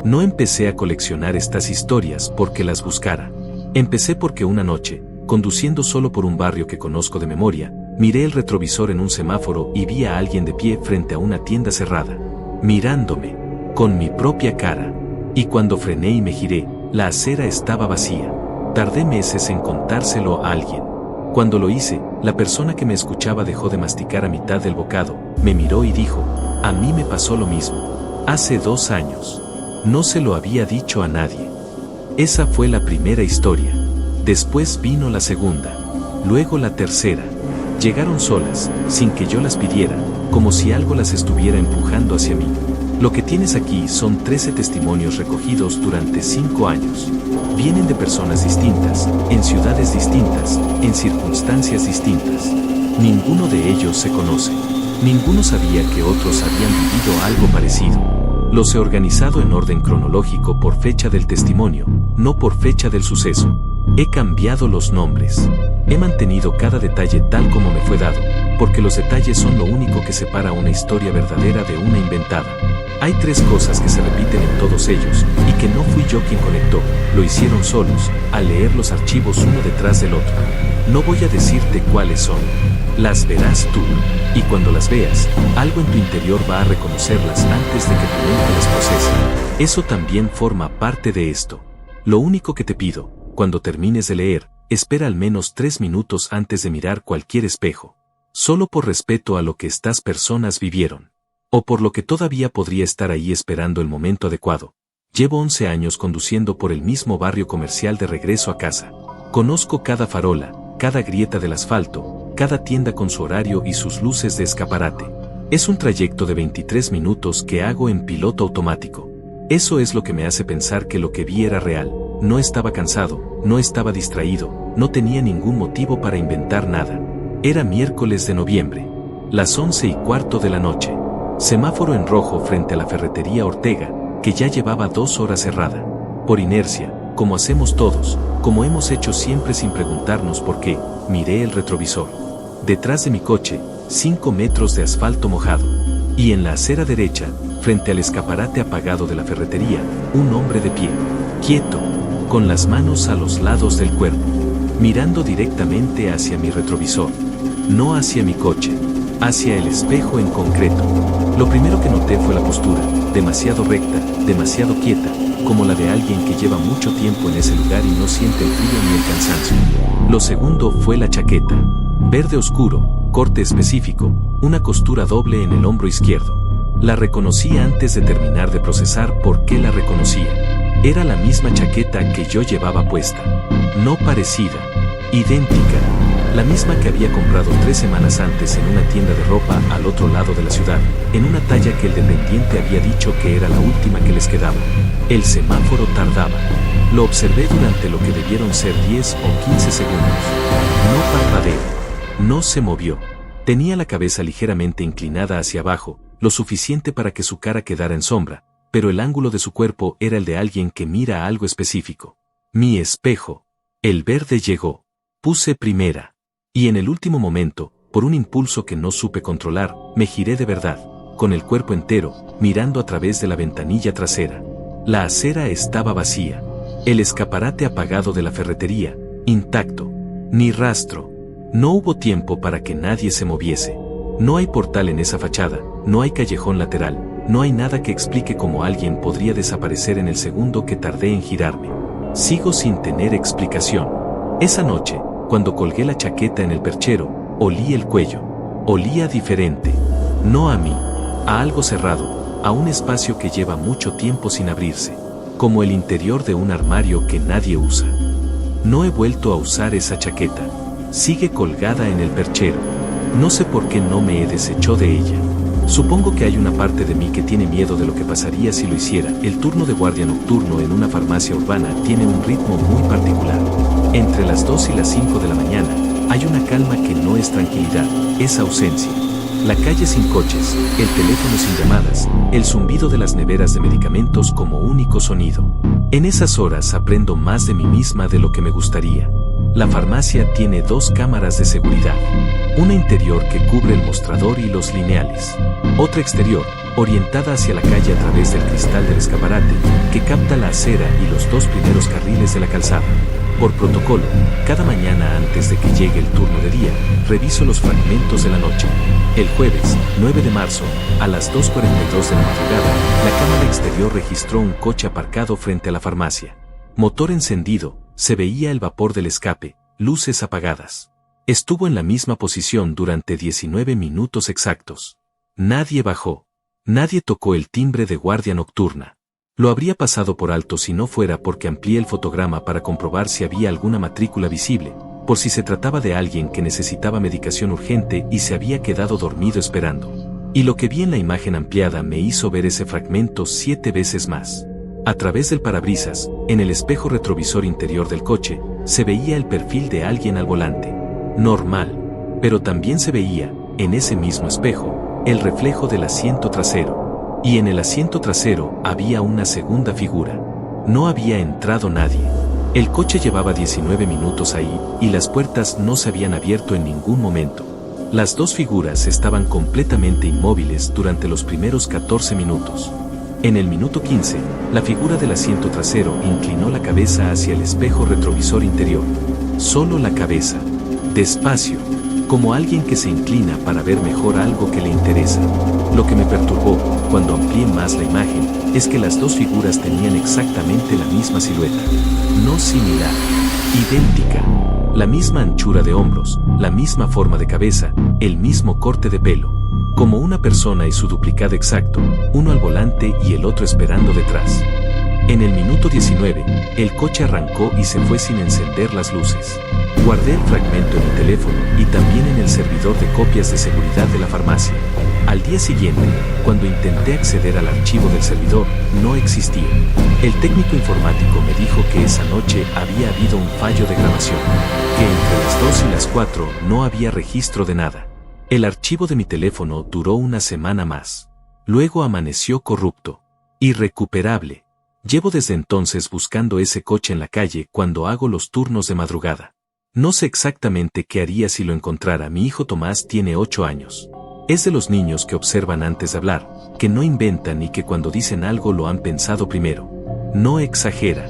No empecé a coleccionar estas historias porque las buscara. Empecé porque una noche, conduciendo solo por un barrio que conozco de memoria, miré el retrovisor en un semáforo y vi a alguien de pie frente a una tienda cerrada, mirándome, con mi propia cara. Y cuando frené y me giré, la acera estaba vacía. Tardé meses en contárselo a alguien. Cuando lo hice, la persona que me escuchaba dejó de masticar a mitad del bocado, me miró y dijo: a mí me pasó lo mismo. Hace 2 años. No se lo había dicho a nadie. Esa fue la primera historia. Después vino la segunda. Luego la tercera. Llegaron solas, sin que yo las pidiera, como si algo las estuviera empujando hacia mí. Lo que tienes aquí son 13 testimonios recogidos durante 5 años. Vienen de personas distintas, en ciudades distintas, en circunstancias distintas. Ninguno de ellos se conoce. Ninguno sabía que otros habían vivido algo parecido. Los he organizado en orden cronológico por fecha del testimonio, no por fecha del suceso. He cambiado los nombres. He mantenido cada detalle tal como me fue dado, porque los detalles son lo único que separa una historia verdadera de una inventada. Hay 3 cosas que se repiten en todos ellos, y que no fui yo quien conectó, lo hicieron solos, al leer los archivos uno detrás del otro. No voy a decirte cuáles son. Las verás tú, y cuando las veas, algo en tu interior va a reconocerlas antes de que tu mente las procese. Eso también forma parte de esto. Lo único que te pido, cuando termines de leer, espera al menos 3 minutos antes de mirar cualquier espejo. Solo por respeto a lo que estas personas vivieron. O por lo que todavía podría estar ahí esperando el momento adecuado. Llevo 11 años conduciendo por el mismo barrio comercial de regreso a casa. Conozco cada farola, cada grieta del asfalto, cada tienda con su horario y sus luces de escaparate. Es un trayecto de 23 minutos que hago en piloto automático. Eso es lo que me hace pensar que lo que vi era real. No estaba cansado, no estaba distraído, no tenía ningún motivo para inventar nada. Era miércoles de noviembre. Las 11:15 de la noche. Semáforo en rojo frente a la ferretería Ortega, que ya llevaba 2 horas cerrada. Por inercia, como hacemos todos, como hemos hecho siempre sin preguntarnos por qué, miré el retrovisor. Detrás de mi coche, 5 metros de asfalto mojado. Y en la acera derecha, frente al escaparate apagado de la ferretería, un hombre de pie, quieto, con las manos a los lados del cuerpo, mirando directamente hacia mi retrovisor. No hacia mi coche, hacia el espejo en concreto. Lo primero que noté fue la postura, demasiado recta, demasiado quieta, como la de alguien que lleva mucho tiempo en ese lugar y no siente el frío ni el cansancio. Lo segundo fue la chaqueta. Verde oscuro, corte específico, una costura doble en el hombro izquierdo. La reconocí antes de terminar de procesar por qué la reconocía. Era la misma chaqueta que yo llevaba puesta. No parecida, idéntica. La misma que había comprado 3 semanas antes en una tienda de ropa al otro lado de la ciudad, en una talla que el dependiente había dicho que era la última que les quedaba. El semáforo tardaba. Lo observé durante lo que debieron ser 10 o 15 segundos. No parpadeó. No se movió. Tenía la cabeza ligeramente inclinada hacia abajo, lo suficiente para que su cara quedara en sombra, pero el ángulo de su cuerpo era el de alguien que mira a algo específico. Mi espejo. El verde llegó. Puse primera. Y en el último momento, por un impulso que no supe controlar, me giré de verdad, con el cuerpo entero, mirando a través de la ventanilla trasera. La acera estaba vacía. El escaparate apagado de la ferretería, intacto. Ni rastro. No hubo tiempo para que nadie se moviese. No hay portal en esa fachada, no hay callejón lateral, no hay nada que explique cómo alguien podría desaparecer en el segundo que tardé en girarme. Sigo sin tener explicación. Esa noche, cuando colgué la chaqueta en el perchero, olí el cuello. Olía diferente. No a mí. A algo cerrado, a un espacio que lleva mucho tiempo sin abrirse. Como el interior de un armario que nadie usa. No he vuelto a usar esa chaqueta. Sigue colgada en el perchero. No sé por qué no me he deshecho de ella. Supongo que hay una parte de mí que tiene miedo de lo que pasaría si lo hiciera. El turno de guardia nocturno en una farmacia urbana tiene un ritmo muy particular. Entre las 2 y las 5 de la mañana, hay una calma que no es tranquilidad, es ausencia. La calle sin coches, el teléfono sin llamadas, el zumbido de las neveras de medicamentos como único sonido. En esas horas aprendo más de mí misma de lo que me gustaría. La farmacia tiene 2 cámaras de seguridad. Una interior que cubre el mostrador y los lineales. Otra exterior, orientada hacia la calle a través del cristal del escaparate, que capta la acera y los 2 primeros carriles de la calzada. Por protocolo, cada mañana antes de que llegue el turno de día, reviso los fragmentos de la noche. El jueves, 9 de marzo, a las 2:42 de la madrugada, la cámara exterior registró un coche aparcado frente a la farmacia. Motor encendido, se veía el vapor del escape, luces apagadas. Estuvo en la misma posición durante 19 minutos exactos. Nadie bajó. Nadie tocó el timbre de guardia nocturna. Lo habría pasado por alto si no fuera porque amplié el fotograma para comprobar si había alguna matrícula visible, por si se trataba de alguien que necesitaba medicación urgente y se había quedado dormido esperando. Y lo que vi en la imagen ampliada me hizo ver ese fragmento 7 veces más. A través del parabrisas, en el espejo retrovisor interior del coche, se veía el perfil de alguien al volante. Normal. Pero también se veía, en ese mismo espejo, el reflejo del asiento trasero. Y en el asiento trasero había una segunda figura. No había entrado nadie. El coche llevaba 19 minutos ahí, y las puertas no se habían abierto en ningún momento. Las 2 figuras estaban completamente inmóviles durante los primeros 14 minutos. En el minuto 15, la figura del asiento trasero inclinó la cabeza hacia el espejo retrovisor interior. Solo la cabeza. Despacio, como alguien que se inclina para ver mejor algo que le interesa. Lo que me perturbó, cuando amplié más la imagen, es que las 2 figuras tenían exactamente la misma silueta. No similar, idéntica. La misma anchura de hombros, la misma forma de cabeza, el mismo corte de pelo. Como una persona y su duplicado exacto, uno al volante y el otro esperando detrás. En el minuto 19, el coche arrancó y se fue sin encender las luces. Guardé el fragmento en mi teléfono y también en el servidor de copias de seguridad de la farmacia. Al día siguiente, cuando intenté acceder al archivo del servidor, no existía. El técnico informático me dijo que esa noche había habido un fallo de grabación, que entre las 2 y las 4 no había registro de nada. El archivo de mi teléfono duró una semana más. Luego amaneció corrupto. Irrecuperable. Llevo desde entonces buscando ese coche en la calle cuando hago los turnos de madrugada. No sé exactamente qué haría si lo encontrara. Mi hijo Tomás tiene 8 años. Es de los niños que observan antes de hablar, que no inventan y que cuando dicen algo lo han pensado primero. No exagera.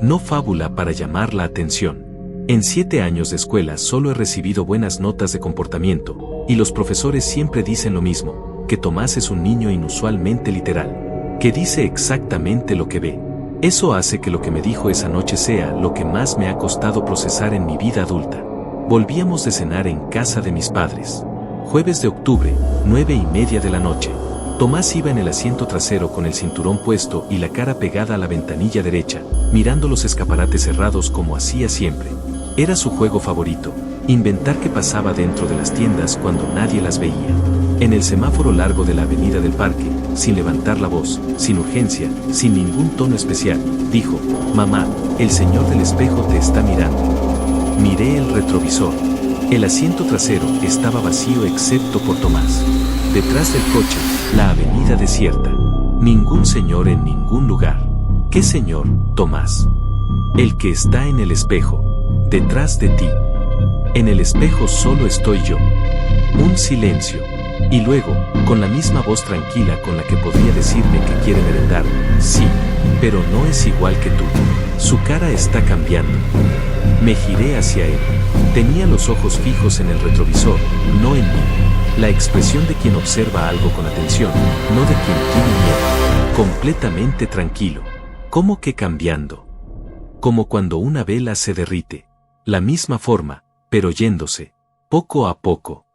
No fábula para llamar la atención. En 7 años de escuela solo he recibido buenas notas de comportamiento, y los profesores siempre dicen lo mismo, que Tomás es un niño inusualmente literal, que dice exactamente lo que ve. Eso hace que lo que me dijo esa noche sea lo que más me ha costado procesar en mi vida adulta. Volvíamos de cenar en casa de mis padres. Jueves de octubre, 9:30 de la noche. Tomás iba en el asiento trasero con el cinturón puesto y la cara pegada a la ventanilla derecha, mirando los escaparates cerrados como hacía siempre. Era su juego favorito, inventar qué pasaba dentro de las tiendas cuando nadie las veía. En el semáforo largo de la avenida del parque, sin levantar la voz, sin urgencia, sin ningún tono especial, dijo: «Mamá, el señor del espejo te está mirando». Miré el retrovisor. El asiento trasero estaba vacío excepto por Tomás. Detrás del coche, la avenida desierta. Ningún señor en ningún lugar. ¿Qué señor, Tomás? El que está en el espejo. Detrás de ti. En el espejo solo estoy yo. Un silencio. Y luego, con la misma voz tranquila con la que podría decirme que quiere merendar: «Sí, pero no es igual que tú. Su cara está cambiando». Me giré hacia él. Tenía los ojos fijos en el retrovisor, no en mí. La expresión de quien observa algo con atención, no de quien tiene miedo. Completamente tranquilo. ¿Cómo que cambiando? Como cuando una vela se derrite. La misma forma, pero yéndose, poco a poco.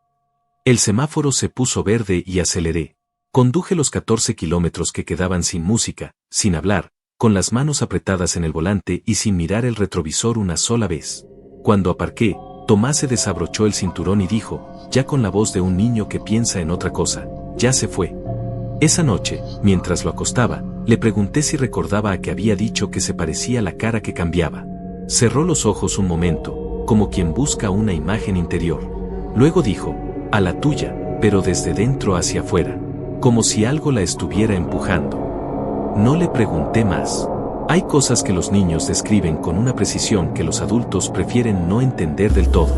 El semáforo se puso verde y aceleré. Conduje los 14 kilómetros que quedaban sin música, sin hablar, con las manos apretadas en el volante y sin mirar el retrovisor una sola vez. Cuando aparqué, Tomás se desabrochó el cinturón y dijo, ya con la voz de un niño que piensa en otra cosa: «Ya se fue». Esa noche, mientras lo acostaba, le pregunté si recordaba a que había dicho que se parecía la cara que cambiaba. Cerró los ojos un momento, como quien busca una imagen interior. Luego dijo: «A la tuya, pero desde dentro hacia afuera, como si algo la estuviera empujando». No le pregunté más. Hay cosas que los niños describen con una precisión que los adultos prefieren no entender del todo.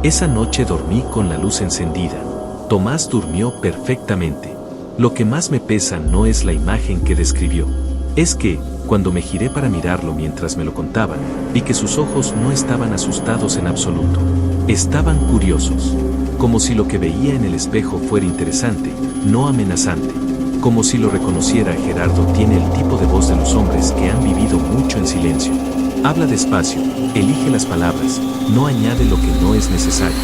Esa noche dormí con la luz encendida. Tomás durmió perfectamente. Lo que más me pesa no es la imagen que describió. Es que, cuando me giré para mirarlo mientras me lo contaba, vi que sus ojos no estaban asustados en absoluto. Estaban curiosos. Como si lo que veía en el espejo fuera interesante, no amenazante. Como si lo reconociera. Gerardo tiene el tipo de voz de los hombres que han vivido mucho en silencio. Habla despacio, elige las palabras, no añade lo que no es necesario.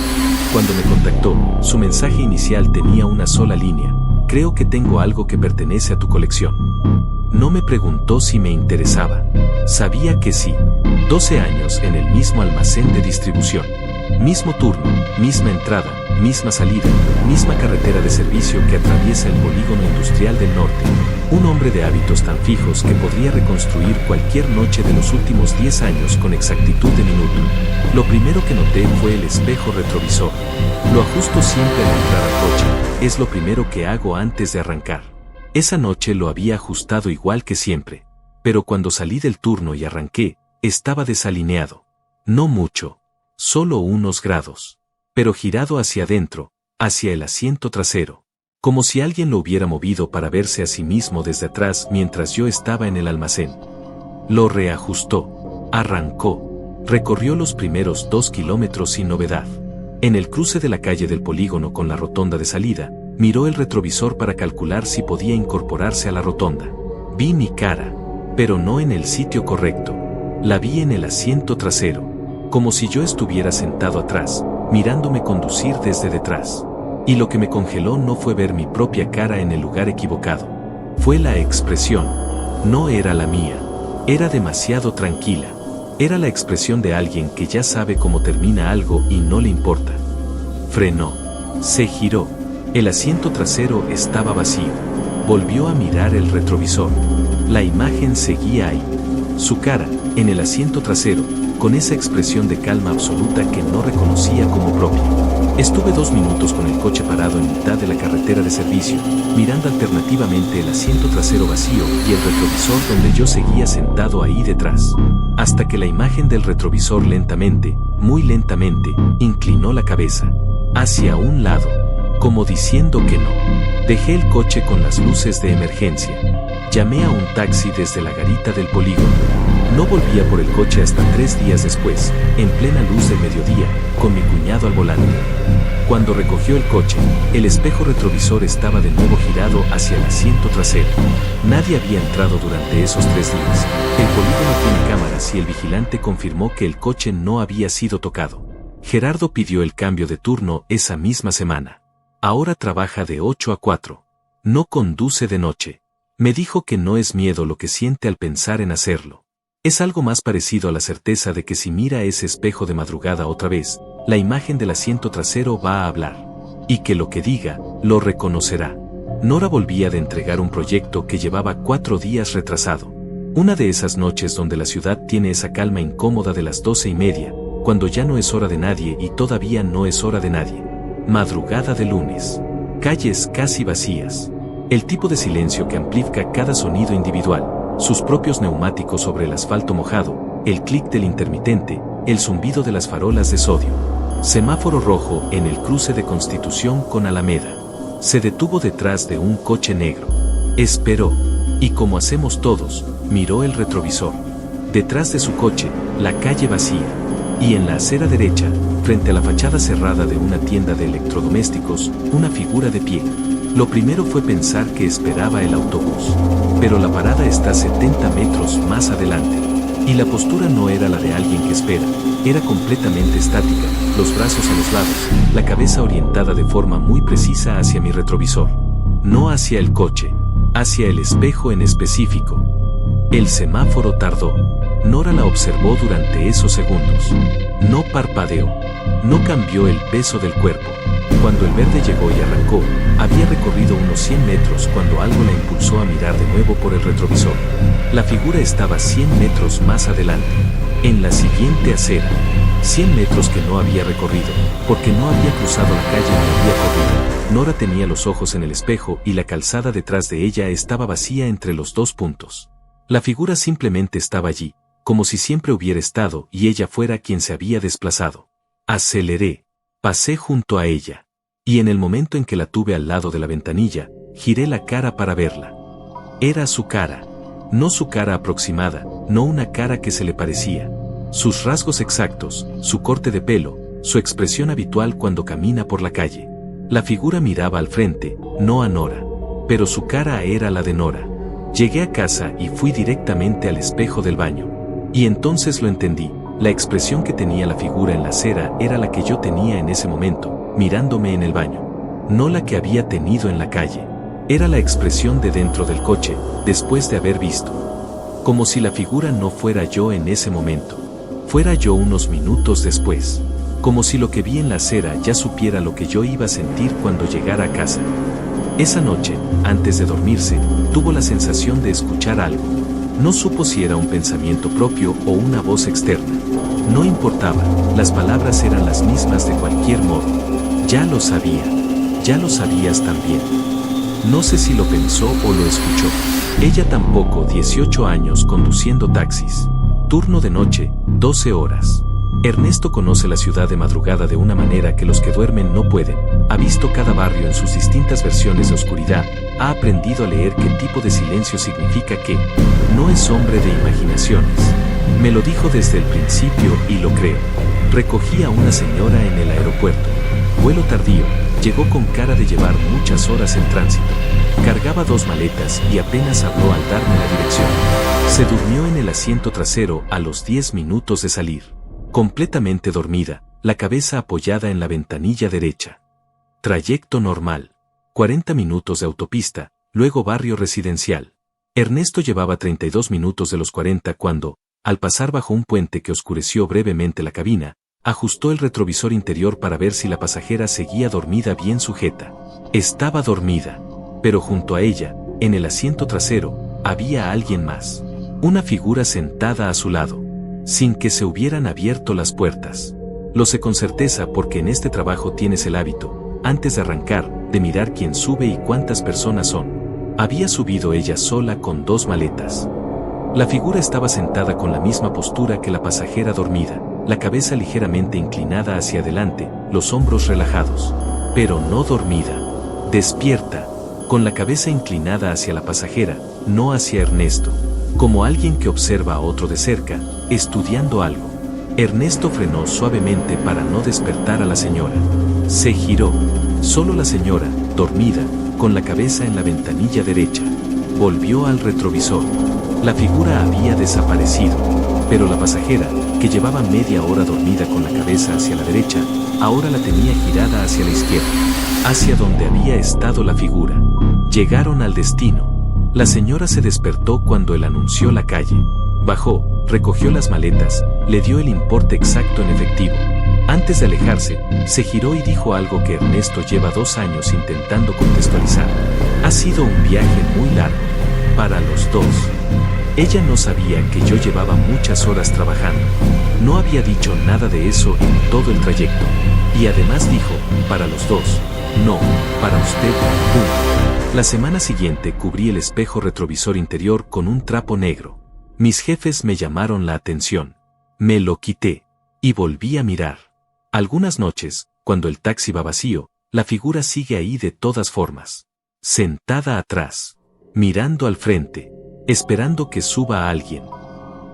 Cuando me contactó, su mensaje inicial tenía una sola línea. Creo que tengo algo que pertenece a tu colección. No me preguntó si me interesaba. Sabía que sí. 12 años en el mismo almacén de distribución. Mismo turno, misma entrada, misma salida, misma carretera de servicio que atraviesa el polígono industrial del norte. Un hombre de hábitos tan fijos que podría reconstruir cualquier noche de los últimos 10 años con exactitud de minuto. Lo primero que noté fue el espejo retrovisor. Lo ajusto siempre al entrar al coche. Es lo primero que hago antes de arrancar. Esa noche lo había ajustado igual que siempre. Pero cuando salí del turno y arranqué, estaba desalineado. No mucho. Solo unos grados. Pero girado hacia adentro, hacia el asiento trasero. Como si alguien lo hubiera movido para verse a sí mismo desde atrás mientras yo estaba en el almacén. Lo reajustó. Arrancó. Recorrió los primeros 2 kilómetros sin novedad. En el cruce de la calle del polígono con la rotonda de salida, miró el retrovisor para calcular si podía incorporarse a la rotonda. Vi mi cara, pero no en el sitio correcto. La vi en el asiento trasero. Como si yo estuviera sentado atrás, mirándome conducir desde detrás. Y lo que me congeló no fue ver mi propia cara en el lugar equivocado. Fue la expresión. No era la mía. Era demasiado tranquila. Era la expresión de alguien que ya sabe cómo termina algo y no le importa. Frenó. Se giró. El asiento trasero estaba vacío. Volvió a mirar el retrovisor. La imagen seguía ahí. Su cara, en el asiento trasero, con esa expresión de calma absoluta que no reconocía como propia. Estuve 2 minutos con el coche parado en mitad de la carretera de servicio, mirando alternativamente el asiento trasero vacío y el retrovisor donde yo seguía sentado ahí detrás. Hasta que la imagen del retrovisor lentamente, muy lentamente, inclinó la cabeza hacia un lado, como diciendo que no. Dejé el coche con las luces de emergencia. Llamé a un taxi desde la garita del polígono. No volvía por el coche hasta 3 días después, en plena luz del mediodía, con mi cuñado al volante. Cuando recogió el coche, el espejo retrovisor estaba de nuevo girado hacia el asiento trasero. Nadie había entrado durante esos 3 días. El polígono tiene cámaras y el vigilante confirmó que el coche no había sido tocado. Gerardo pidió el cambio de turno esa misma semana. Ahora trabaja de 8 a 4. No conduce de noche. Me dijo que no es miedo lo que siente al pensar en hacerlo. Es algo más parecido a la certeza de que si mira ese espejo de madrugada otra vez, la imagen del asiento trasero va a hablar. Y que lo que diga, lo reconocerá. Nora volvía de entregar un proyecto que llevaba 4 días retrasado. Una de esas noches donde la ciudad tiene esa calma incómoda de las 12:30, cuando ya no es hora de nadie y todavía no es hora de nadie. Madrugada de lunes. Calles casi vacías. El tipo de silencio que amplifica cada sonido individual. Sus propios neumáticos sobre el asfalto mojado, el clic del intermitente, el zumbido de las farolas de sodio. Semáforo rojo en el cruce de Constitución con Alameda. Se detuvo detrás de un coche negro. Esperó, y como hacemos todos, miró el retrovisor. Detrás de su coche, la calle vacía. Y en la acera derecha, frente a la fachada cerrada de una tienda de electrodomésticos, una figura de pie. Lo primero fue pensar que esperaba el autobús. Pero la parada está 70 metros más adelante. Y la postura no era la de alguien que espera. Era completamente estática, los brazos a los lados, la cabeza orientada de forma muy precisa hacia mi retrovisor. No hacia el coche, hacia el espejo en específico. El semáforo tardó. Nora la observó durante esos segundos. No parpadeó. No cambió el peso del cuerpo. Cuando el verde llegó y arrancó, había recorrido unos 100 metros cuando algo la impulsó a mirar de nuevo por el retrovisor. La figura estaba 100 metros más adelante, en la siguiente acera. 100 metros que no había recorrido, porque no había cruzado la calle ni había corrido. Nora tenía los ojos en el espejo y la calzada detrás de ella estaba vacía entre los 2 puntos. La figura simplemente estaba allí, como si siempre hubiera estado y ella fuera quien se había desplazado. Aceleré. Pasé junto a ella. Y en el momento en que la tuve al lado de la ventanilla, giré la cara para verla. Era su cara. No su cara aproximada, no una cara que se le parecía. Sus rasgos exactos, su corte de pelo, su expresión habitual cuando camina por la calle. La figura miraba al frente, no a Nora. Pero su cara era la de Nora. Llegué a casa y fui directamente al espejo del baño. Y entonces lo entendí. La expresión que tenía la figura en la acera era la que yo tenía en ese momento, mirándome en el baño. No la que había tenido en la calle. Era la expresión de dentro del coche, después de haber visto. Como si la figura no fuera yo en ese momento. Fuera yo unos minutos después. Como si lo que vi en la acera ya supiera lo que yo iba a sentir cuando llegara a casa. Esa noche, antes de dormirse, tuvo la sensación de escuchar algo. No supo si era un pensamiento propio o una voz externa. No importaba, las palabras eran las mismas de cualquier modo. Ya lo sabía. Ya lo sabías también. No sé si lo pensó o lo escuchó. Ella tampoco, 18 años conduciendo taxis. Turno de noche, 12 horas. Ernesto conoce la ciudad de madrugada de una manera que los que duermen no pueden. Ha visto cada barrio en sus distintas versiones de oscuridad. Ha aprendido a leer qué tipo de silencio significa que no es hombre de imaginaciones. Me lo dijo desde el principio y lo creo. Recogí a una señora en el aeropuerto. Vuelo tardío. Llegó con cara de llevar muchas horas en tránsito. Cargaba 2 maletas y apenas habló al darme la dirección. Se durmió en el asiento trasero a los 10 minutos de salir. Completamente dormida, la cabeza apoyada en la ventanilla derecha. Trayecto normal. 40 minutos de autopista, luego barrio residencial. Ernesto llevaba 32 minutos de los 40 cuando, al pasar bajo un puente que oscureció brevemente la cabina, ajustó el retrovisor interior para ver si la pasajera seguía dormida bien sujeta. Estaba dormida, pero junto a ella, en el asiento trasero, había alguien más. Una figura sentada a su lado, sin que se hubieran abierto las puertas. Lo sé con certeza porque en este trabajo tienes el hábito, antes de arrancar, de mirar quién sube y cuántas personas son. Había subido ella sola con 2 maletas. La figura estaba sentada con la misma postura que la pasajera dormida, la cabeza ligeramente inclinada hacia adelante, los hombros relajados. Pero no dormida. Despierta, con la cabeza inclinada hacia la pasajera, no hacia Ernesto. Como alguien que observa a otro de cerca, estudiando algo. Ernesto frenó suavemente para no despertar a la señora. Se giró. Solo la señora, dormida, con la cabeza en la ventanilla derecha. Volvió al retrovisor. La figura había desaparecido, pero la pasajera, que llevaba media hora dormida con la cabeza hacia la derecha, ahora la tenía girada hacia la izquierda, hacia donde había estado la figura. Llegaron al destino. La señora se despertó cuando él anunció la calle. Bajó, recogió las maletas, le dio el importe exacto en efectivo. Antes de alejarse, se giró y dijo algo que Ernesto lleva 2 años intentando contextualizar. Ha sido un viaje muy largo, para los dos. Ella no sabía que yo llevaba muchas horas trabajando. No había dicho nada de eso en todo el trayecto. Y además dijo, para los dos. No, para usted, punto. La semana siguiente cubrí el espejo retrovisor interior con un trapo negro. Mis jefes me llamaron la atención. Me lo quité. Y volví a mirar. Algunas noches, cuando el taxi va vacío, la figura sigue ahí de todas formas. Sentada atrás. Mirando al frente. Esperando que suba a alguien.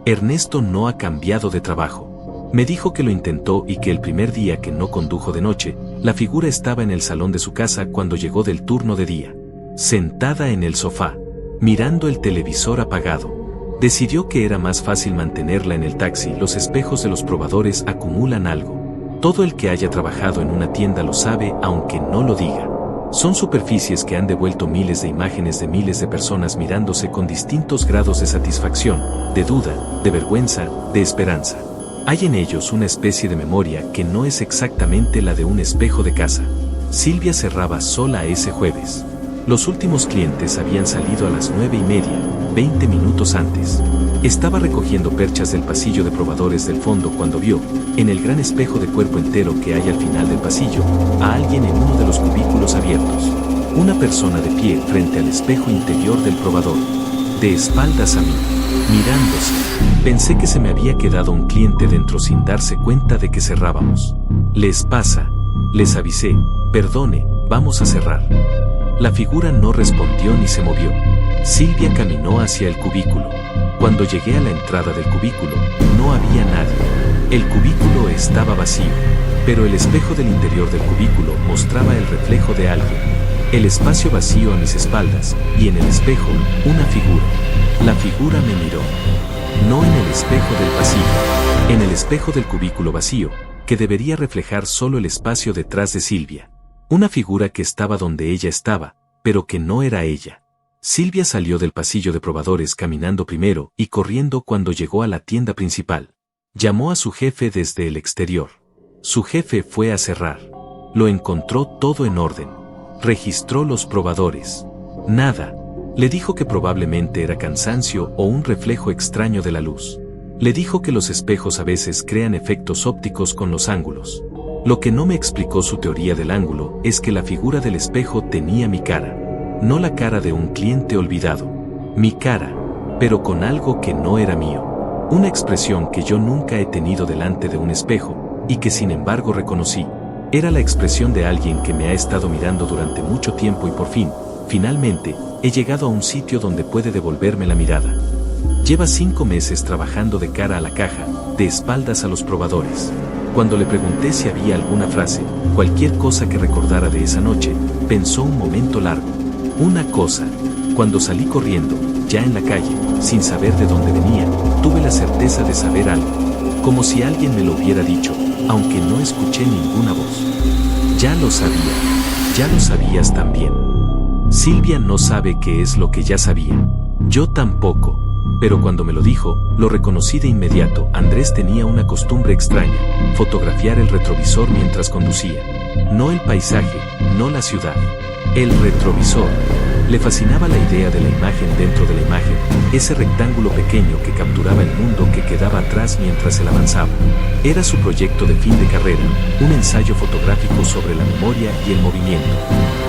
Ernesto no ha cambiado de trabajo. Me dijo que lo intentó y que el primer día que no condujo de noche, la figura estaba en el salón de su casa cuando llegó del turno de día. Sentada en el sofá, mirando el televisor apagado. Decidió que era más fácil mantenerla en el taxi. Los espejos de los probadores acumulan algo. Todo el que haya trabajado en una tienda lo sabe aunque no lo diga. Son superficies que han devuelto miles de imágenes de miles de personas mirándose con distintos grados de satisfacción, de duda, de vergüenza, de esperanza. Hay en ellos una especie de memoria que no es exactamente la de un espejo de casa. Silvia cerraba sola ese jueves. Los últimos clientes habían salido a las 9:30, 20 minutos antes. Estaba recogiendo perchas del pasillo de probadores del fondo cuando vio, en el gran espejo de cuerpo entero que hay al final del pasillo, a alguien en uno de los cubículos abiertos. Una persona de pie frente al espejo interior del probador. de espaldas a mí, mirándose. Pensé que se me había quedado un cliente dentro sin darse cuenta de que cerrábamos. ¿Les pasa? Les avisé, perdone, vamos a cerrar. La figura no respondió ni se movió. Silvia caminó hacia el cubículo. Cuando llegué a la entrada del cubículo, no había nadie. El cubículo estaba vacío, pero el espejo del interior del cubículo mostraba el reflejo de alguien. El espacio vacío a mis espaldas, y en el espejo, una figura. La figura me miró. No en el espejo del pasillo, en el espejo del cubículo vacío, que debería reflejar solo el espacio detrás de Silvia. Una figura que estaba donde ella estaba, pero que no era ella. Silvia salió del pasillo de probadores caminando primero y corriendo cuando llegó a la tienda principal. Llamó a su jefe desde el exterior. Su jefe fue a cerrar. Lo encontró todo en orden. Registró los probadores. Nada. Le dijo que probablemente era cansancio o un reflejo extraño de la luz. Le dijo que los espejos a veces crean efectos ópticos con los ángulos. Lo que no me explicó su teoría del ángulo es que la figura del espejo tenía mi cara. No la cara de un cliente olvidado. Mi cara, pero con algo que no era mío. Una expresión que yo nunca he tenido delante de un espejo, y que sin embargo reconocí. Era la expresión de alguien que me ha estado mirando durante mucho tiempo y por fin, finalmente, he llegado a un sitio donde puede devolverme la mirada. Lleva 5 meses trabajando de cara a la caja, de espaldas a los probadores. Cuando le pregunté si había alguna frase, cualquier cosa que recordara de esa noche, pensó un momento largo. Una cosa. Cuando salí corriendo, ya en la calle, sin saber de dónde venía, tuve la certeza de saber algo. Como si alguien me lo hubiera dicho, aunque no escuché ninguna voz. Ya lo sabía. Ya lo sabías también. Silvia no sabe qué es lo que ya sabía. Yo tampoco. Pero cuando me lo dijo, lo reconocí de inmediato. Andrés tenía una costumbre extraña, fotografiar el retrovisor mientras conducía. No el paisaje, no la ciudad. El retrovisor. Le fascinaba la idea de la imagen dentro de la imagen, ese rectángulo pequeño que capturaba el mundo que quedaba atrás mientras él avanzaba. Era su proyecto de fin de carrera, un ensayo fotográfico sobre la memoria y el movimiento.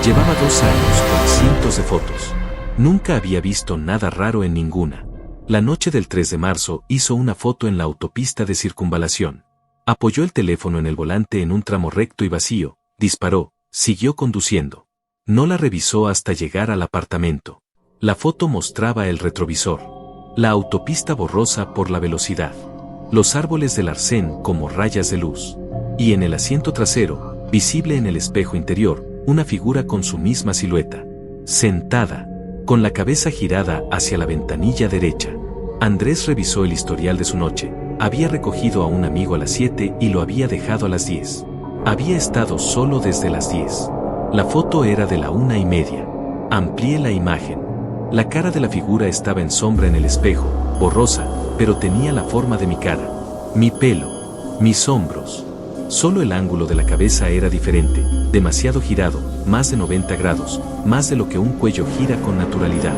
Llevaba 2 años con cientos de fotos. Nunca había visto nada raro en ninguna. La noche del 3 de marzo hizo una foto en la autopista de circunvalación. Apoyó el teléfono en el volante en un tramo recto y vacío, disparó, siguió conduciendo. No la revisó hasta llegar al apartamento. La foto mostraba el retrovisor. La autopista borrosa por la velocidad. Los árboles del arcén como rayas de luz. Y en el asiento trasero, visible en el espejo interior, una figura con su misma silueta. Sentada, con la cabeza girada hacia la ventanilla derecha. Andrés revisó el historial de su noche. Había recogido a un amigo a las 7 y lo había dejado a las 10. Había estado solo desde las 10. La foto era de la 1:30. Amplié la imagen. La cara de la figura estaba en sombra en el espejo, borrosa, pero tenía la forma de mi cara. Mi pelo. Mis hombros. Solo el ángulo de la cabeza era diferente, demasiado girado, más de 90 grados, más de lo que un cuello gira con naturalidad.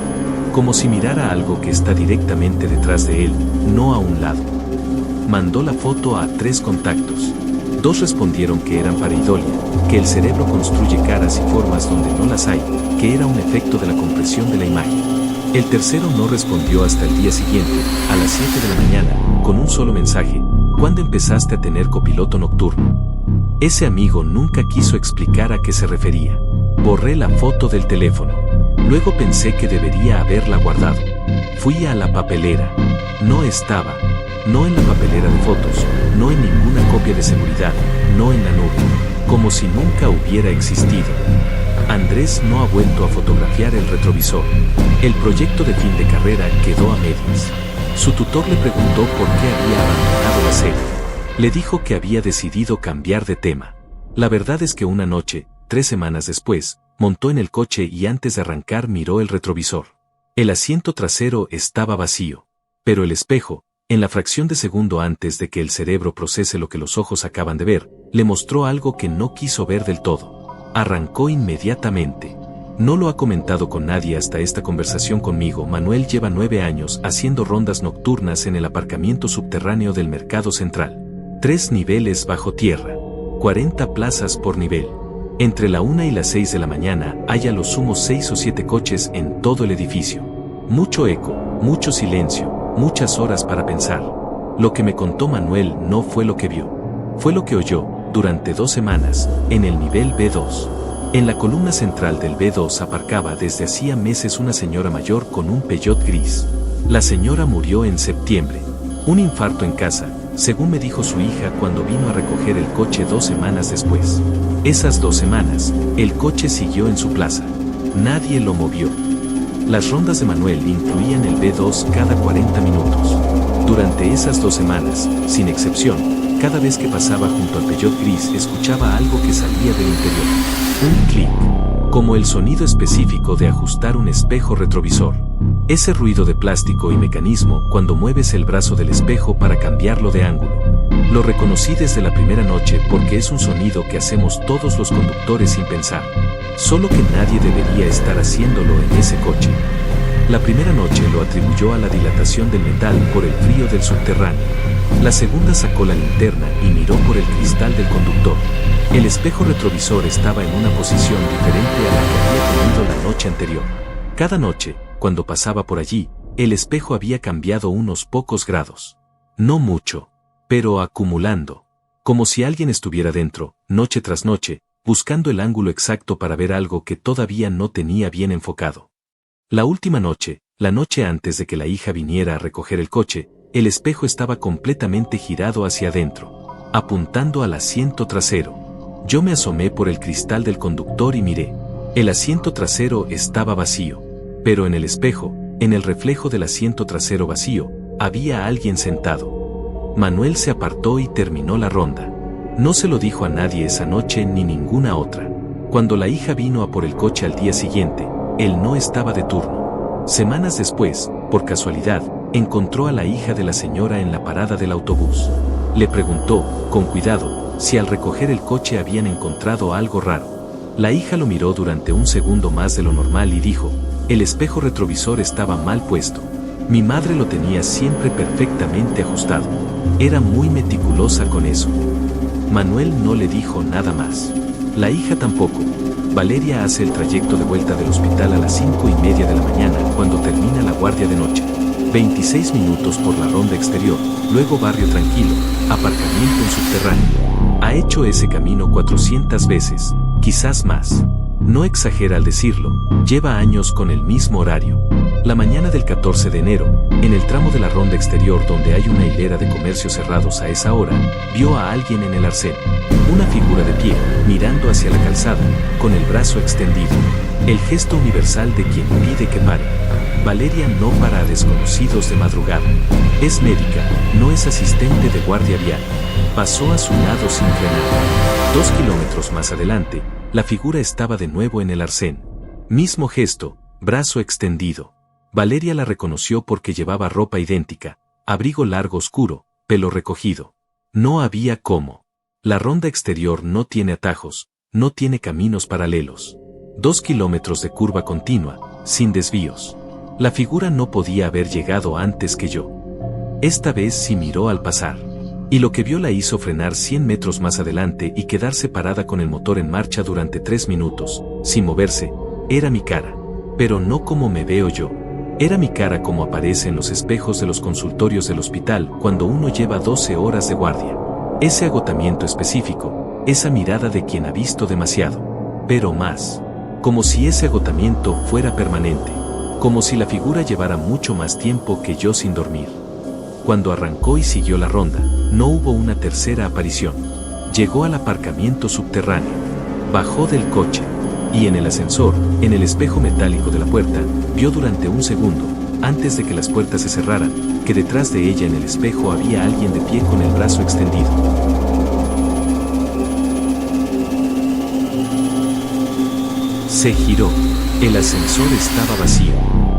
Como si mirara algo que está directamente detrás de él, no a un lado. Mandó la foto a 3 contactos. 2 respondieron que eran pareidolia, que el cerebro construye caras y formas donde no las hay, que era un efecto de la compresión de la imagen. El tercero no respondió hasta el día siguiente, a las 7 de la mañana, con un solo mensaje: ¿cuándo empezaste a tener copiloto nocturno? Ese amigo nunca quiso explicar a qué se refería. Borré la foto del teléfono. Luego pensé que debería haberla guardado. Fui a la papelera. No estaba. No en la papelera de fotos, no en ninguna copia de seguridad, no en la nube, como si nunca hubiera existido. Andrés no ha vuelto a fotografiar el retrovisor. El proyecto de fin de carrera quedó a medias. Su tutor le preguntó por qué había abandonado la serie. Le dijo que había decidido cambiar de tema. La verdad es que una noche, 3 semanas después, montó en el coche y antes de arrancar miró el retrovisor. El asiento trasero estaba vacío, pero el espejo, en la fracción de segundo antes de que el cerebro procese lo que los ojos acaban de ver, le mostró algo que no quiso ver del todo. Arrancó inmediatamente. No lo ha comentado con nadie hasta esta conversación conmigo. Manuel lleva 9 años haciendo rondas nocturnas en el aparcamiento subterráneo del Mercado Central. 3 niveles bajo tierra. 40 plazas por nivel. Entre la 1 y las 6 de la mañana hay a lo sumo 6 o 7 coches en todo el edificio. Mucho eco, mucho silencio, muchas horas para pensar. Lo que me contó Manuel no fue lo que vio. Fue lo que oyó, durante 2 semanas, en el nivel B2. En la columna central del B2 aparcaba desde hacía meses una señora mayor con un Peugeot gris. La señora murió en septiembre. Un infarto en casa, según me dijo su hija cuando vino a recoger el coche 2 semanas después. Esas 2 semanas, el coche siguió en su plaza. Nadie lo movió. Las rondas de Manuel incluían el B2 cada 40 minutos. Durante esas 2 semanas, sin excepción, cada vez que pasaba junto al Peugeot gris escuchaba algo que salía del interior. Un clic, como el sonido específico de ajustar un espejo retrovisor. Ese ruido de plástico y mecanismo cuando mueves el brazo del espejo para cambiarlo de ángulo. Lo reconocí desde la primera noche porque es un sonido que hacemos todos los conductores sin pensar. Solo que nadie debería estar haciéndolo en ese coche. La primera noche lo atribuyó a la dilatación del metal por el frío del subterráneo. La segunda sacó la linterna y miró por el cristal del conductor. El espejo retrovisor estaba en una posición diferente a la que había tenido la noche anterior. Cada noche, cuando pasaba por allí, el espejo había cambiado unos pocos grados. No mucho, pero acumulando. Como si alguien estuviera dentro, noche tras noche, buscando el ángulo exacto para ver algo que todavía no tenía bien enfocado. La última noche, la noche antes de que la hija viniera a recoger el coche, el espejo estaba completamente girado hacia adentro, apuntando al asiento trasero. Yo me asomé por el cristal del conductor y miré. El asiento trasero estaba vacío. Pero en el espejo, en el reflejo del asiento trasero vacío, había alguien sentado. Manuel se apartó y terminó la ronda. No se lo dijo a nadie esa noche ni ninguna otra. Cuando la hija vino a por el coche al día siguiente, él no estaba de turno. Semanas después, por casualidad, encontró a la hija de la señora en la parada del autobús. Le preguntó, con cuidado, si al recoger el coche habían encontrado algo raro. La hija lo miró durante un segundo más de lo normal y dijo, el espejo retrovisor estaba mal puesto. Mi madre lo tenía siempre perfectamente ajustado. Era muy meticulosa con eso. Manuel no le dijo nada más. La hija tampoco. Valeria hace el trayecto de vuelta del hospital a las 5:30 de la mañana cuando termina la guardia de noche. 26 minutos por la ronda exterior, luego barrio tranquilo, aparcamiento en subterráneo. Ha hecho ese camino 400 veces, quizás más. No exagera al decirlo, lleva años con el mismo horario. La mañana del 14 de enero, en el tramo de la ronda exterior donde hay una hilera de comercios cerrados a esa hora, vio a alguien en el arcén. Una figura de pie, mirando hacia la calzada, con el brazo extendido. El gesto universal de quien pide que pare. Valeria no para a desconocidos de madrugada. Es médica, no es asistente de guardia vial. Pasó a su lado sin frenar. 2 kilómetros más adelante, la figura estaba de nuevo en el arcén. Mismo gesto, brazo extendido. Valeria la reconoció porque llevaba ropa idéntica, abrigo largo oscuro, pelo recogido. No había cómo. La ronda exterior no tiene atajos, no tiene caminos paralelos. 2 kilómetros de curva continua, sin desvíos. La figura no podía haber llegado antes que yo. Esta vez sí miró al pasar. Y lo que vio la hizo frenar 100 metros más adelante y quedarse parada con el motor en marcha durante 3 minutos, sin moverse. Era mi cara. Pero no como me veo yo. Era mi cara como aparece en los espejos de los consultorios del hospital cuando uno lleva 12 horas de guardia. Ese agotamiento específico, esa mirada de quien ha visto demasiado. Pero más. Como si ese agotamiento fuera permanente. Como si la figura llevara mucho más tiempo que yo sin dormir. Cuando arrancó y siguió la ronda, no hubo una tercera aparición. Llegó al aparcamiento subterráneo. Bajó del coche. Y en el ascensor, en el espejo metálico de la puerta, vio durante un segundo, antes de que las puertas se cerraran, que detrás de ella en el espejo había alguien de pie con el brazo extendido. Se giró. El ascensor estaba vacío.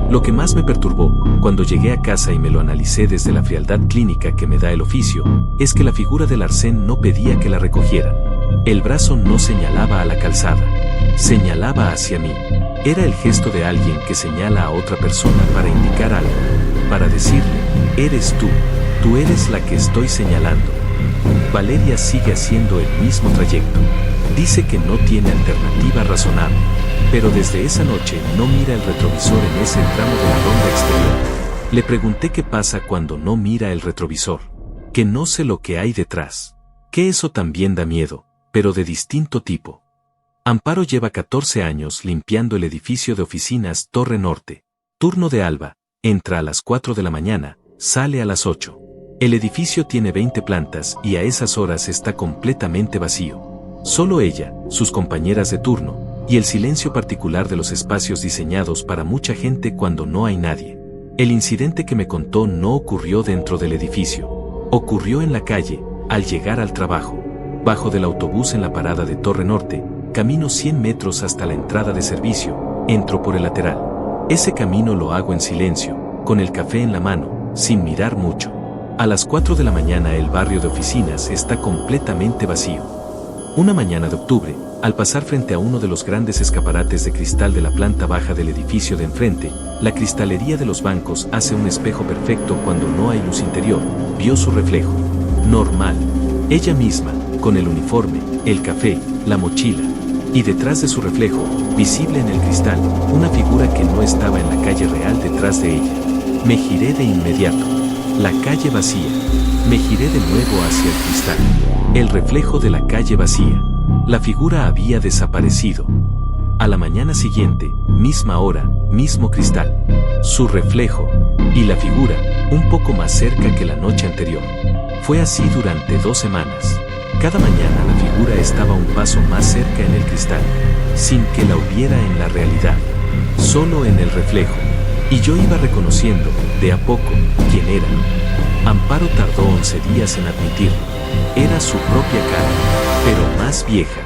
Lo que más me perturbó, cuando llegué a casa y me lo analicé desde la frialdad clínica que me da el oficio, es que la figura del arcén no pedía que la recogieran. El brazo no señalaba a la calzada. Señalaba hacia mí. Era el gesto de alguien que señala a otra persona para indicar algo. Para decirle, eres tú eres la que estoy señalando. Valeria sigue haciendo el mismo trayecto. Dice que no tiene alternativa razonable, pero desde esa noche no mira el retrovisor en ese tramo de la ronda exterior. Le pregunté qué pasa cuando no mira el retrovisor, que no sé lo que hay detrás, que eso también da miedo, pero de distinto tipo. Amparo lleva 14 años limpiando el edificio de oficinas Torre Norte. Turno de alba, entra a las 4 de la mañana, sale a las 8. El edificio tiene 20 plantas y a esas horas está completamente vacío. Solo ella, sus compañeras de turno, y el silencio particular de los espacios diseñados para mucha gente cuando no hay nadie. El incidente que me contó no ocurrió dentro del edificio. Ocurrió en la calle, al llegar al trabajo. Bajo del autobús en la parada de Torre Norte, camino 100 metros hasta la entrada de servicio, entro por el lateral. Ese camino lo hago en silencio, con el café en la mano, sin mirar mucho. A las 4 de la mañana el barrio de oficinas está completamente vacío. Una mañana de octubre, al pasar frente a uno de los grandes escaparates de cristal de la planta baja del edificio de enfrente, la cristalería de los bancos hace un espejo perfecto cuando no hay luz interior, vio su reflejo. Normal. Ella misma, con el uniforme, el café, la mochila. Y detrás de su reflejo, visible en el cristal, una figura que no estaba en la calle real detrás de ella. Me giré de inmediato. La calle vacía. Me giré de nuevo hacia el cristal. El reflejo de la calle vacía. La figura había desaparecido. A la mañana siguiente, misma hora, mismo cristal. Su reflejo. Y la figura, un poco más cerca que la noche anterior. Fue así durante 2 semanas. Cada mañana la figura estaba un paso más cerca en el cristal, sin que la hubiera en la realidad, solo en el reflejo. Y yo iba reconociendo, de a poco, quién era. Amparo tardó 11 días en admitirlo. Era su propia cara, pero más vieja.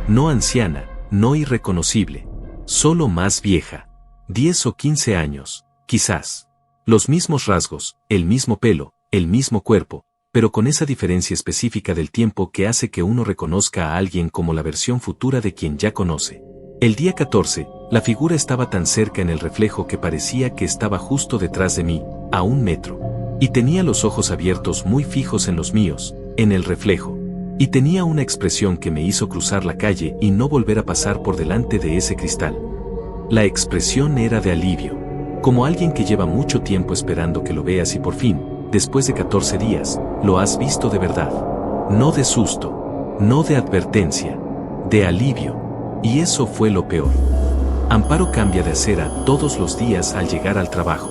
No anciana, no irreconocible. Solo más vieja. 10 o 15 años, quizás. Los mismos rasgos, el mismo pelo, el mismo cuerpo, pero con esa diferencia específica del tiempo que hace que uno reconozca a alguien como la versión futura de quien ya conoce. El día 14, la figura estaba tan cerca en el reflejo que parecía que estaba justo detrás de mí, a 1 metro. Y tenía los ojos abiertos muy fijos en los míos, en el reflejo. Y tenía una expresión que me hizo cruzar la calle y no volver a pasar por delante de ese cristal. La expresión era de alivio, como alguien que lleva mucho tiempo esperando que lo veas y por fin, después de 14 días, lo has visto de verdad. No de susto, no de advertencia, de alivio. Y eso fue lo peor. Amparo cambia de acera todos los días al llegar al trabajo.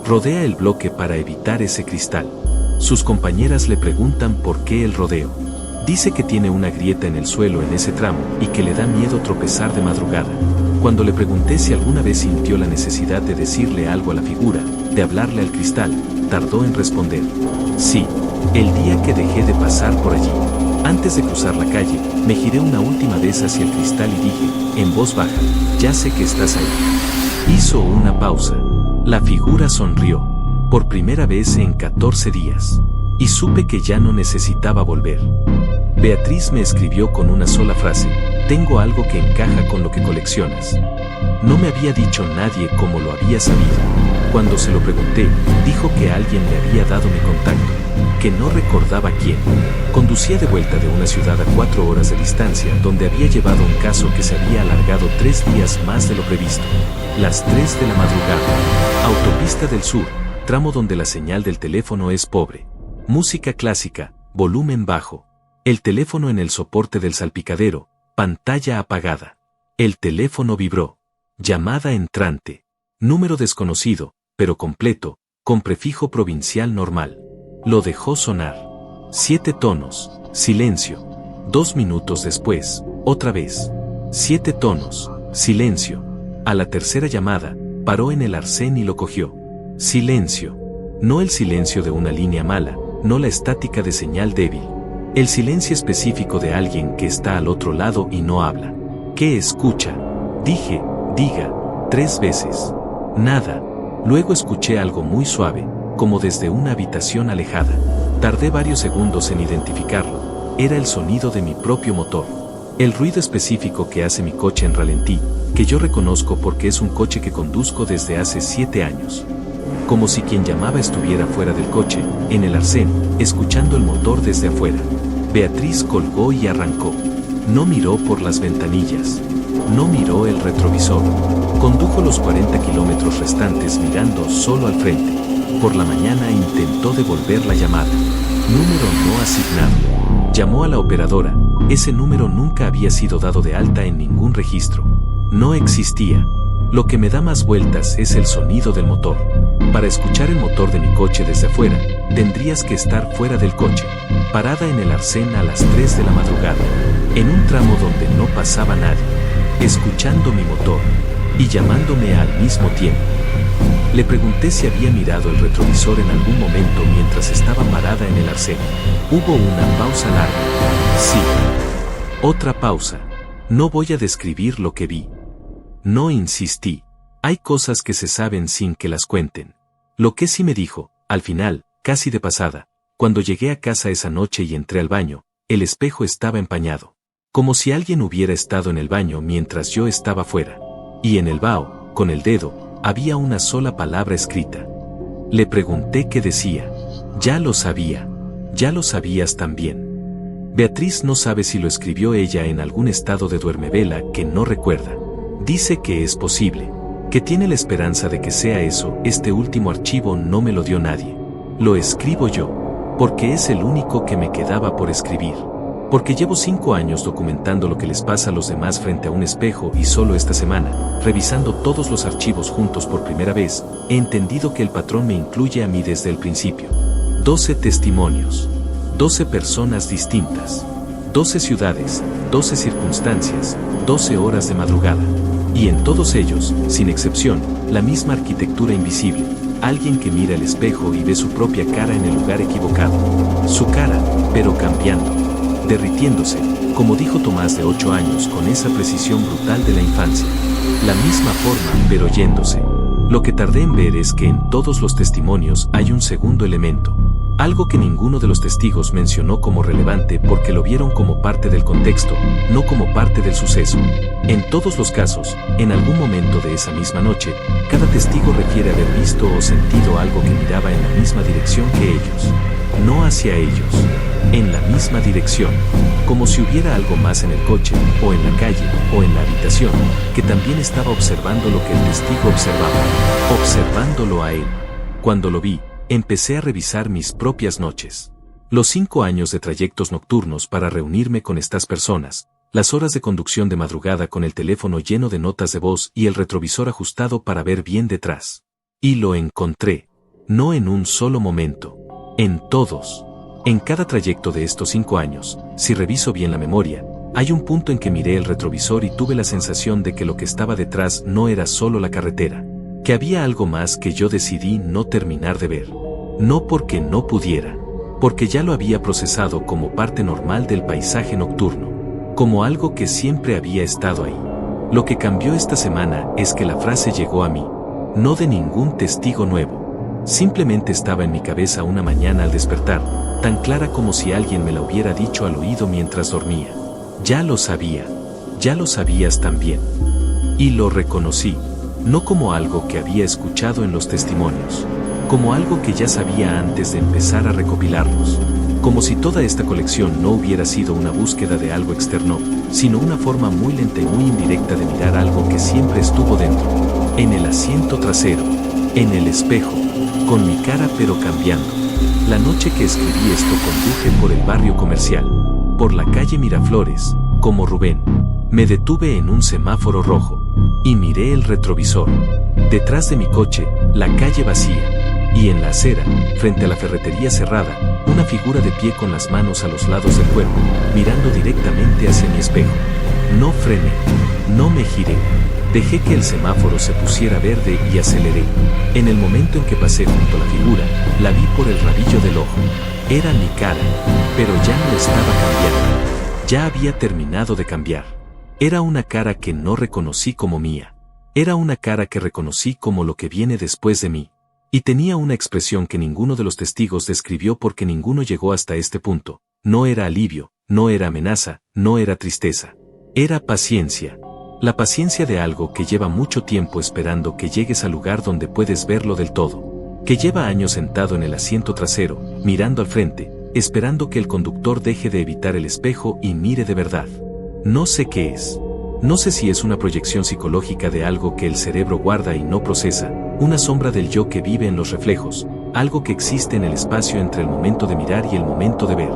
Rodea el bloque para evitar ese cristal. Sus compañeras le preguntan por qué el rodeo. Dice que tiene una grieta en el suelo en ese tramo y que le da miedo tropezar de madrugada. Cuando le pregunté si alguna vez sintió la necesidad de decirle algo a la figura, de hablarle al cristal, tardó en responder. Sí, el día que dejé de pasar por allí. Antes de cruzar la calle, me giré una última vez hacia el cristal y dije, en voz baja, ya sé que estás ahí. Hizo una pausa. La figura sonrió, por primera vez en 14 días. Y supe que ya no necesitaba volver. Beatriz me escribió con una sola frase, tengo algo que encaja con lo que coleccionas. No me había dicho nadie cómo lo había sabido. Cuando se lo pregunté, dijo que alguien le había dado mi contacto, que no recordaba quién. Conducía de vuelta de una ciudad a 4 horas de distancia donde había llevado un caso que se había alargado 3 días más de lo previsto. Las 3 de la madrugada. Autopista del Sur, tramo donde la señal del teléfono es pobre. Música clásica, volumen bajo. El teléfono en el soporte del salpicadero, pantalla apagada. El teléfono vibró. Llamada entrante. Número desconocido, pero completo, con prefijo provincial normal. Lo dejó sonar. 7 tonos, silencio. 2 minutos después, otra vez. 7 tonos, silencio. A la tercera llamada, paró en el arcén y lo cogió. Silencio. No el silencio de una línea mala, no la estática de señal débil. El silencio específico de alguien que está al otro lado y no habla. ¿Qué escucha? Dije, diga, 3 veces. Nada. Luego escuché algo muy suave, como desde una habitación alejada. Tardé varios segundos en identificarlo. Era el sonido de mi propio motor. El ruido específico que hace mi coche en ralentí, que yo reconozco porque es un coche que conduzco desde hace 7 años. Como si quien llamaba estuviera fuera del coche, en el arcén, escuchando el motor desde afuera. Beatriz colgó y arrancó. No miró por las ventanillas. No miró el retrovisor. Condujo los 40 kilómetros restantes mirando solo al frente. Por la mañana intentó devolver la llamada. Número no asignado. Llamó a la operadora. Ese número nunca había sido dado de alta en ningún registro. No existía. Lo que me da más vueltas es el sonido del motor. Para escuchar el motor de mi coche desde afuera, tendrías que estar fuera del coche, parada en el arcén a las 3 de la madrugada, en un tramo donde no pasaba nadie, escuchando mi motor y llamándome al mismo tiempo. Le pregunté si había mirado el retrovisor en algún momento mientras estaba parada en el arcén. Hubo una pausa larga. Sí. Otra pausa. No voy a describir lo que vi. No insistí. Hay cosas que se saben sin que las cuenten. Lo que sí me dijo, al final, casi de pasada, cuando llegué a casa esa noche y entré al baño, el espejo estaba empañado. Como si alguien hubiera estado en el baño mientras yo estaba fuera. Y en el vaho, con el dedo, había una sola palabra escrita. Le pregunté qué decía. Ya lo sabía. Ya lo sabías también. Beatriz no sabe si lo escribió ella en algún estado de duermevela que no recuerda. Dice que es posible, que tiene la esperanza de que sea eso. Este último archivo no me lo dio nadie. Lo escribo yo, porque es el único que me quedaba por escribir. Porque llevo 5 años documentando lo que les pasa a los demás frente a un espejo y solo esta semana, revisando todos los archivos juntos por primera vez, he entendido que el patrón me incluye a mí desde el principio. 12 testimonios. 12 personas distintas. 12 ciudades, 12 circunstancias, 12 horas de madrugada. Y en todos ellos, sin excepción, la misma arquitectura invisible. Alguien que mira el espejo y ve su propia cara en el lugar equivocado. Su cara, pero cambiando. Derritiéndose, como dijo Tomás de 8 años con esa precisión brutal de la infancia. La misma forma, pero yéndose. Lo que tardé en ver es que en todos los testimonios hay un segundo elemento. Algo que ninguno de los testigos mencionó como relevante porque lo vieron como parte del contexto, no como parte del suceso. En todos los casos, en algún momento de esa misma noche, cada testigo refiere haber visto o sentido algo que miraba en la misma dirección que ellos. No hacia ellos, en la misma dirección, como si hubiera algo más en el coche, o en la calle, o en la habitación, que también estaba observando lo que el testigo observaba, observándolo a él. Cuando lo vi, empecé a revisar mis propias noches. Los 5 años de trayectos nocturnos para reunirme con estas personas, las horas de conducción de madrugada con el teléfono lleno de notas de voz y el retrovisor ajustado para ver bien detrás. Y lo encontré, no en un solo momento, en todos. En cada trayecto de estos 5 años, si reviso bien la memoria, hay un punto en que miré el retrovisor y tuve la sensación de que lo que estaba detrás no era solo la carretera. Que había algo más que yo decidí no terminar de ver. No porque no pudiera, porque ya lo había procesado como parte normal del paisaje nocturno, como algo que siempre había estado ahí. Lo que cambió esta semana es que la frase llegó a mí, no de ningún testigo nuevo. Simplemente estaba en mi cabeza una mañana al despertar, tan clara como si alguien me la hubiera dicho al oído mientras dormía. Ya lo sabía, ya lo sabías también. Y lo reconocí. No como algo que había escuchado en los testimonios, como algo que ya sabía antes de empezar a recopilarlos, como si toda esta colección no hubiera sido una búsqueda de algo externo, sino una forma muy lenta y muy indirecta de mirar algo que siempre estuvo dentro, en el asiento trasero, en el espejo, con mi cara pero cambiando. La noche que escribí esto conduje por el barrio comercial, por la calle Miraflores, como Rubén. Me detuve en un semáforo rojo. Y miré el retrovisor. Detrás de mi coche, la calle vacía. Y en la acera, frente a la ferretería cerrada, una figura de pie con las manos a los lados del cuerpo, mirando directamente hacia mi espejo. No frené. No me giré. Dejé que el semáforo se pusiera verde y aceleré. En el momento en que pasé junto a la figura, la vi por el rabillo del ojo. Era mi cara, pero ya no estaba cambiando. Ya había terminado de cambiar. Era una cara que no reconocí como mía. Era una cara que reconocí como lo que viene después de mí. Y tenía una expresión que ninguno de los testigos describió porque ninguno llegó hasta este punto. No era alivio, no era amenaza, no era tristeza. Era paciencia. La paciencia de algo que lleva mucho tiempo esperando que llegues al lugar donde puedes verlo del todo. Que lleva años sentado en el asiento trasero, mirando al frente, esperando que el conductor deje de evitar el espejo y mire de verdad. No sé qué es. No sé si es una proyección psicológica de algo que el cerebro guarda y no procesa, una sombra del yo que vive en los reflejos, algo que existe en el espacio entre el momento de mirar y el momento de ver.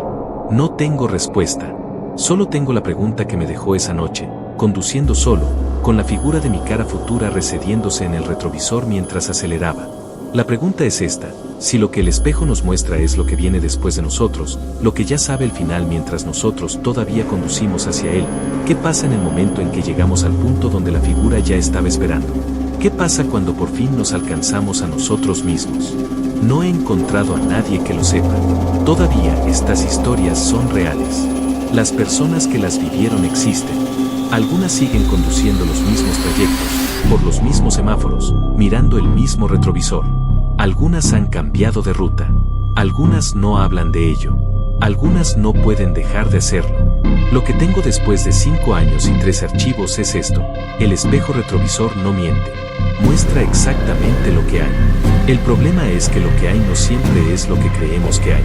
No tengo respuesta. Solo tengo la pregunta que me dejó esa noche, conduciendo solo, con la figura de mi cara futura recediéndose en el retrovisor mientras aceleraba. La pregunta es esta: si lo que el espejo nos muestra es lo que viene después de nosotros, lo que ya sabe el final mientras nosotros todavía conducimos hacia él, ¿qué pasa en el momento en que llegamos al punto donde la figura ya estaba esperando? ¿Qué pasa cuando por fin nos alcanzamos a nosotros mismos? No he encontrado a nadie que lo sepa. Todavía estas historias son reales. Las personas que las vivieron existen. Algunas siguen conduciendo los mismos trayectos, por los mismos semáforos, mirando el mismo retrovisor. Algunas han cambiado de ruta. Algunas no hablan de ello. Algunas no pueden dejar de hacerlo. Lo que tengo después de 5 años y 3 archivos es esto: el espejo retrovisor no miente. Muestra exactamente lo que hay. El problema es que lo que hay no siempre es lo que creemos que hay.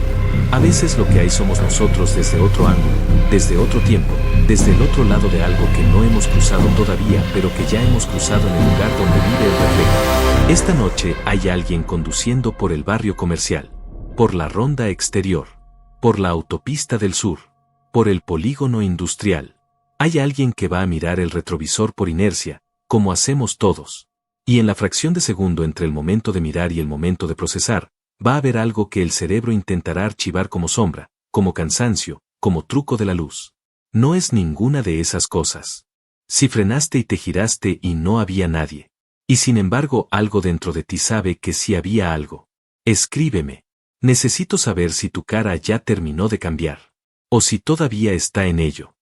A veces lo que hay somos nosotros desde otro ángulo, desde otro tiempo, desde el otro lado de algo que no hemos cruzado todavía, pero que ya hemos cruzado en el lugar donde vive el reflejo. Esta noche hay alguien conduciendo por el barrio comercial, por la ronda exterior, por la autopista del sur, por el polígono industrial. Hay alguien que va a mirar el retrovisor por inercia, como hacemos todos. Y en la fracción de segundo entre el momento de mirar y el momento de procesar, va a haber algo que el cerebro intentará archivar como sombra, como cansancio, como truco de la luz. No es ninguna de esas cosas. Si frenaste y te giraste y no había nadie. Y sin embargo algo dentro de ti sabe que sí había algo. Escríbeme. Necesito saber si tu cara ya terminó de cambiar. O si todavía está en ello.